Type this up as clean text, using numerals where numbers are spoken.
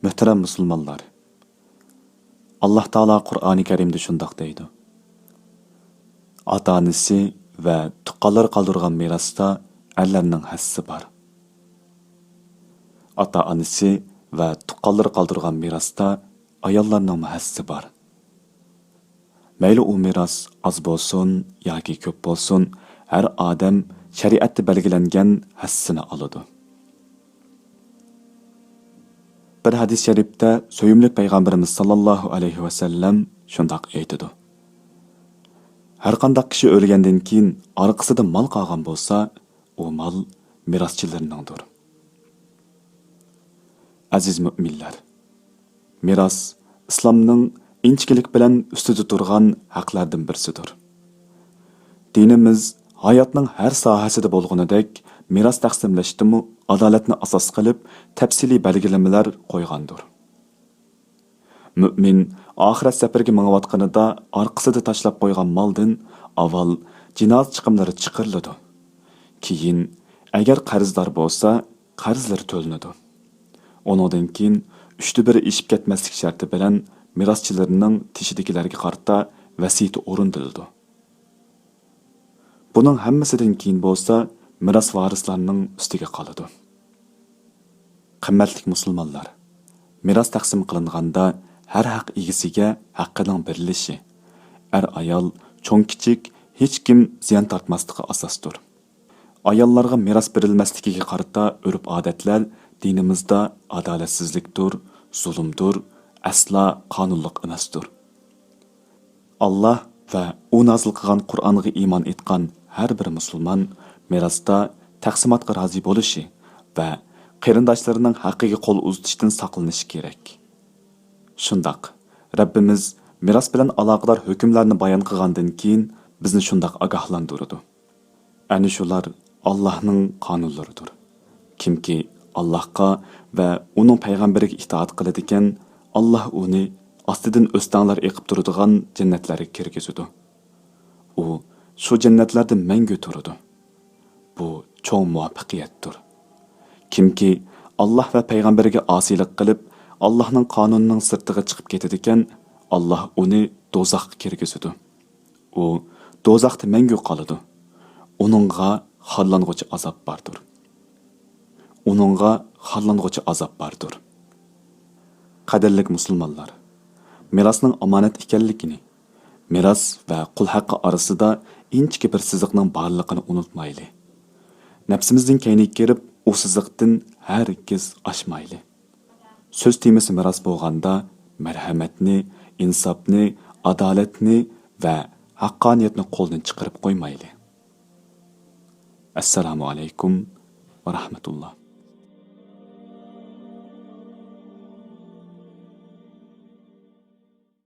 Muhtaram musulmonlar, Alloh taolo Qur'oni Karimda shundoq deydi: Ota-onasi va tuqqanlar qoldirgan merosda erlarning hassi bor. Ota-onasi va tuqqanlar qoldirgan merosda ayollarning hassi bor. Mayli u meros oz bo'lsin yoki ko'p bo'lsin, har odam shariatda belgilangan hassini oladi. Bir hadis sharifda so'yimli payg'ambarimiz sallallohu alayhi va sallam shundoq aytadi: Har qanday kishi o'lgandan keyin orqasida mol qolgan bo'lsa, u mol meroschilarningdir. Aziz mu'minlar, meros islomning inchkilik bilan ustida turgan haqlardan birisidir. Dinimiz hayotning har sohasida bo'lganidek meros taqsimlashdimi adolatni asos qilib tafsiliy belgilamalar qo'ygandir. Mu'min oxirat safariga mengayotganida orqasida tashlab qo'ygan moldan avval jinoz chiqimlari chiqariladi. Keyin agar qarzdor bo'lsa, qarzlari to'lanadi. Ondan keyin 1/3 ishib ketmaslik sharti bilan meroschilarning tishidagilarga qarata vasiyati o'rindiladi. Buning hammasidan keyin bo'lsa, meros varislarining ustiga qoladi. Qimmatli musulmonlar, meros taqsim qilinganda har haq egasiga haqqining berilishi, ayol, cho'ng-kichik hech kim ziyon tortmasligi asosdir. Ayollarga meros berilmasligiga qarata urf-odatlar dinimizda adolatsizlikdir, zulmdir, asla qonunliq emasdir. Alloh va u nozil qilgan Qur'onga iymon etgan har bir musulmon merosda taqsimotga rozi bo'lishi va qarindoshlarining haqqiga qo'l uzatishdan saqlanishi kerak. Shundoq, Rabbimiz meros bilan aloqador hukmlarni bayon qilgandan keyin bizni shundoq ogohlantirdi. Ana shular Allohning qonunlaridir. Kimki Allohga va uning payg'ambariga itoat qiladi ekan, Alloh uni ostidan o'stanglar eqib turadigan jannatlarga kirgizadi. U shu jannatlarda mangu turadi. Bu cho'ng muvaffaqiyatdir. Kimki Alloh va payg'ambariga osiylik qilib, Allohning qonunining sirtiga chiqib ketadi ekan, Alloh uni do'zaxga kirgizadi. U do'zaxda mangu qoladi. Uningga xorlang'uchi azob bordir. Qadrli musulmonlar, merosning omonat ekanligini, meros va qul haqqi orasida inchki bir siziqning borligini unutmayli. Nafsimizning kayniga kirib, u siziqdan hargiz oshmayli. So'z temasi meros bo'lganda marhamatni, insofni, adolatni va haqqoniyatni qo'ldan chiqarib qo'ymayli. Assalomu alaykum va rahmatulloh.